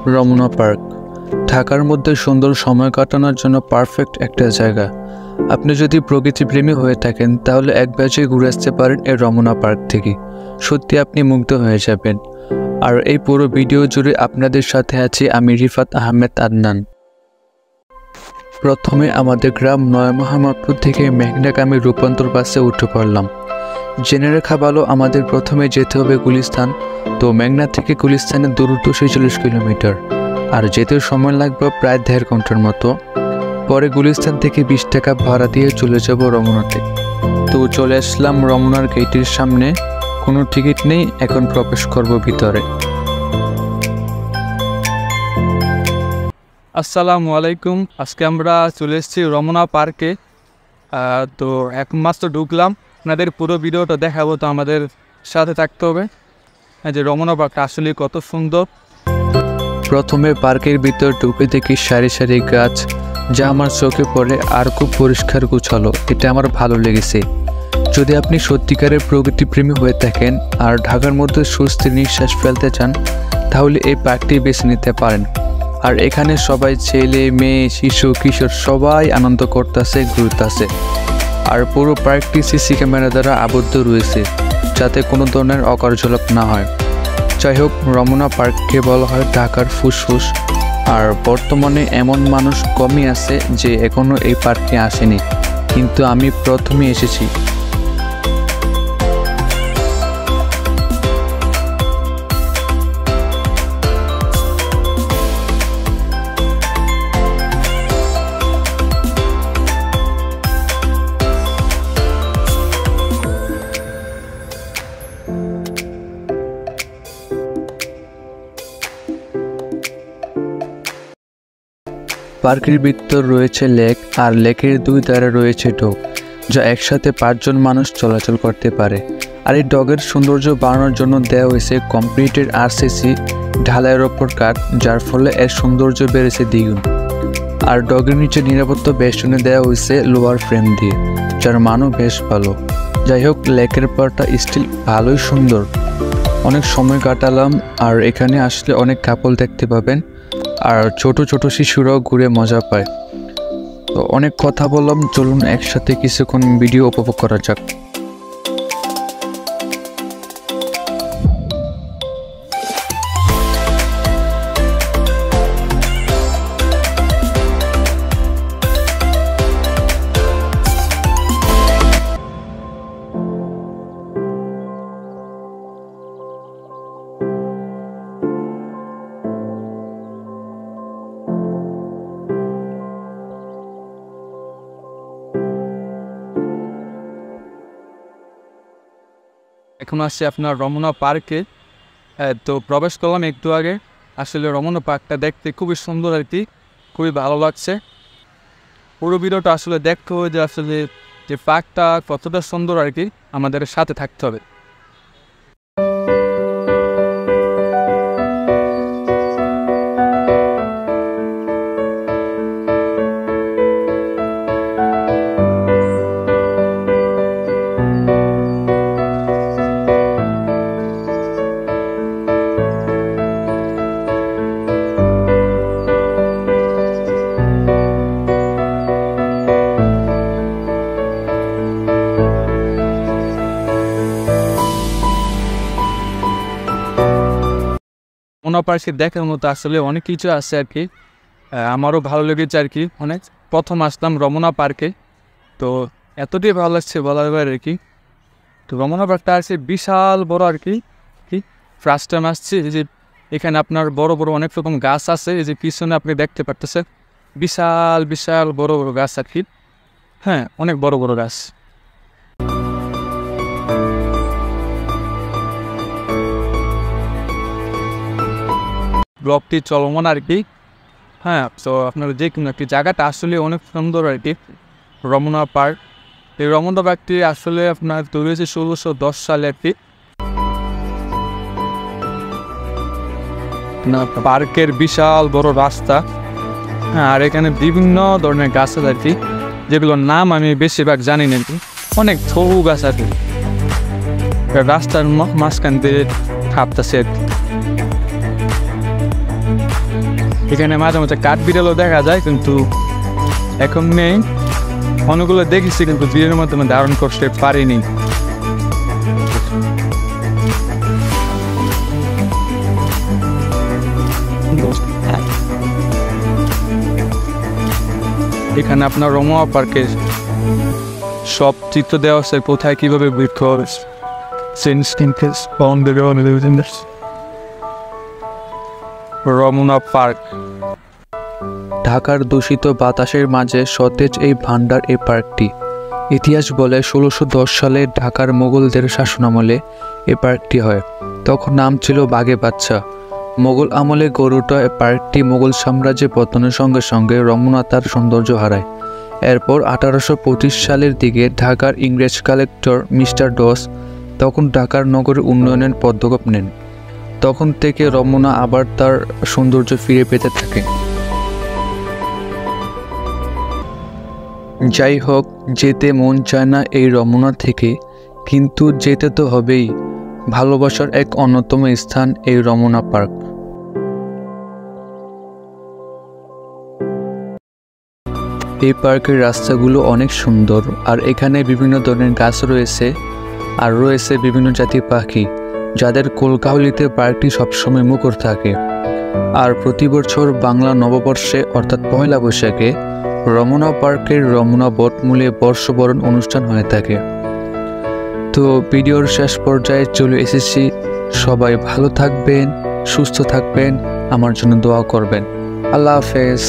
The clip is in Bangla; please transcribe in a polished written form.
রমনা পার্ক ঢাকার মধ্যে সুন্দর সময় কাটানোর জন্য পারফেক্ট একটা জায়গা। আপনি যদি প্রকৃতিপ্রেমী হয়ে থাকেন তাহলে এক ব্যাচে ঘুরে আসতে পারেন এই রমনা পার্ক থেকে। সত্যি আপনি মুগ্ধ হয়ে যাবেন। আর এই পুরো ভিডিও জুড়ে আপনাদের সাথে আছি আমি রিফাত আহমেদ আদনান। প্রথমে আমাদের গ্রাম নয়া মোহাম্মদপুর থেকে মেঘনাগামী রূপান্তর বাসে উঠে পড়লাম। জেনে রাখা ভালো, আমাদের প্রথমে যেতে হবে গুলিস্তান। তো মেঘনা থেকে গুলিস্তানের দূরত্ব 46 কিলোমিটার, আর যেতে সময় লাগবে প্রায় 1.5 ঘন্টার মতো। পরে গুলিস্তান থেকে 20 টাকা ভাড়া দিয়ে চলে যাব রমনাতে। তো চলে আসলাম রমনার গেটের সামনে, কোনো টিকিট নেই, এখন প্রবেশ করব ভিতরে। আসসালামু আলাইকুম। আজকে আমরা চলে এসেছি রমনা পার্কে। তো একমাত্র ঢুকলাম, আপনাদের পুরো ভিডিওটা দেখাবো, তো আমাদের সাথে থাকতে হবে। যে রমনা পার্কটা আসলে কত সুন্দর। প্রথমে পার্কের ভিতর ঢুকে দেখি সারি সারি গাছ, যা আমার চোখে পড়ে, আর খুব পরিষ্কার গোছালো। এটা আমার ভালো লেগেছে। যদি আপনি সত্যিকারের প্রকৃতিপ্রেমী হয়ে থাকেন আর ঢাকার মধ্যে স্বস্তির নিঃশ্বাস ফেলতে চান তাহলে এই পার্কটি বেছে নিতে পারেন। আর এখানে সবাই ছেলে মেয়ে শিশু কিশোর সবাই আনন্দ করতেছে, ঘুরতেছে। আর পুরো পার্কটি সিসি ক্যামেরা দ্বারা আবদ্ধ রয়েছে, যাতে কোনো ধরনের অকার্যকলাপ না হয়। যাই হোক, রমনা পার্ককে বলা হয় ঢাকার ফুসফুস। আর বর্তমানে এমন মানুষ কমই আছে যে এখনও এই পার্কে আসেনি, কিন্তু আমি প্রথমে এসেছি। পার্কের ভিতর রয়েছে লেক, আর লেকের দুই ধারে রয়েছে ডগ, যা একসাথে 5 জন মানুষ চলাচল করতে পারে। আর এই ডগের সৌন্দর্য বাড়ানোর জন্য দেওয়া হয়েছে কমপ্লিটেড আরসিসি ঢালাইয়ের ওপর কাঠ, যার ফলে এর সৌন্দর্য বেড়েছে দ্বিগুণ। আর ডগের নিচে নিরাপত্তা বেষ্টনী দেওয়া হয়েছে লোহার ফ্রেম দিয়ে, যার মানও বেশ ভালো। যাই হোক, লেকের পাড়টা স্টিল ভালোই সুন্দর। অনেক সময় কাটালাম, আর এখানে আসলে অনেক কাপল দেখতে পাবেন, আর ছোট ছোট শিশুরাও ঘুরে মজা পায়। তো অনেক কথা বললাম, চলুন একসাথে কিছুক্ষণ ভিডিও উপভোগ করা যাক। এখন আসছে আপনার রমনা পার্কে। তো প্রবেশ করলাম একটু আগে। আসলে রমনা পার্কটা দেখতে খুবই সুন্দর আর কি, খুবই ভালো লাগছে। পুরো ভিডিওটা আসলে দেখতে হবে যে আসলে যে পার্কটা কতটা সুন্দর আর কি, আমাদের সাথে থাকতে হবে। রমনা পার্কে দেখার মতো আসলে অনেক কিছু আছে আর কি। আমারও ভালো লেগেছে আর কি অনেক। প্রথম আসলাম রমনা পার্কে, তো এতটাই ভালো লাগছে বলার বাইরে আর কি। তো রমনা পার্কটা আছে বিশাল বড় আর কি। ফার্স্ট টাইম আসছে, যে এখানে আপনার বড় বড় অনেক রকম গাছ আছে। এই যে পিছনে আপনি দেখতে পারতেছেন বিশাল বিশাল বড় বড় গাছ আর কি। হ্যাঁ, অনেক বড় বড় গাছ। ব্লকটি চলমান আর কি। হ্যাঁ, তো আপনার যে কোনো একটি জায়গাটা আসলে অনেক সুন্দর আর কি, রমনা পার্ক। এই রমনা পার্কটি আসলে আপনার তৈরি হয়েছে 1610 সালে আর কি। পার্কের বিশাল বড় রাস্তা। হ্যাঁ, আর এখানে বিভিন্ন ধরনের গাছ আছে আর কি, যেগুলোর নাম আমি বেশিরভাগ জানি না। অনেক সবু গাছ আর কি, রাস্তার মাঝখান দিয়ে খাপতেছে আর কি। এখানে মাঝে মাঝে কাঠ বিড়ালও দেখা যায়, কিন্তু এখন নেই। অনেকগুলো দেখেছি কিন্তু ভিডিওর মাধ্যমে ধারণ করতে পারিনি। এখানে আপনার রমনা পার্কের সব চিত্র দেওয়া আছে, কোথায় কীভাবে বৃক্ষ রমনা পার্ক। ঢাকার দূষিত বাতাসের মাঝে সতেজ এই ভান্ডার এই পার্কটি। ইতিহাস বলে 1610 সালে ঢাকার মোগলদের শাসনামলে এই পার্কটি হয়। তখন নাম ছিল বাগে বাচ্চা। মোগল আমলে গড়ে ওঠা এই পার্কটি মোগল সাম্রাজ্যের পতনের সঙ্গে সঙ্গে রমনা তার সৌন্দর্য হারায়। এরপর 1825 সালের দিকে ঢাকার ইংরেজ কালেক্টর মিস্টার ডস তখন ঢাকার নগরের উন্নয়নের পদক্ষেপ নেন। তখন থেকে রমনা আবার তার সৌন্দর্য ফিরে পেতে থাকে। যাই হোক, যেতে মন চায় না এই রমনা থেকে, কিন্তু যেতে তো হবেই। ভালোবাসার এক অন্যতম স্থান এই রমনা পার্ক। এই পার্কের রাস্তাগুলো অনেক সুন্দর, আর এখানে বিভিন্ন ধরনের গাছ রয়েছে, আর রয়েছে বিভিন্ন জাতির পাখি, যাদের কোলকাহলিতে পার্কটি সবসময় মুখর থাকে। আর প্রতি বছর বাংলা নববর্ষে অর্থাৎ পয়লা বৈশাখে রমনা পার্কের রমনা বটমূলে বর্ষবরণ অনুষ্ঠান হয়ে থাকে। তো ভিডিওর শেষ পর্যায়ে চলে এসেছি। সবাই ভালো থাকবেন, সুস্থ থাকবেন, আমার জন্য দোয়া করবেন। আল্লাহ হাফেজ।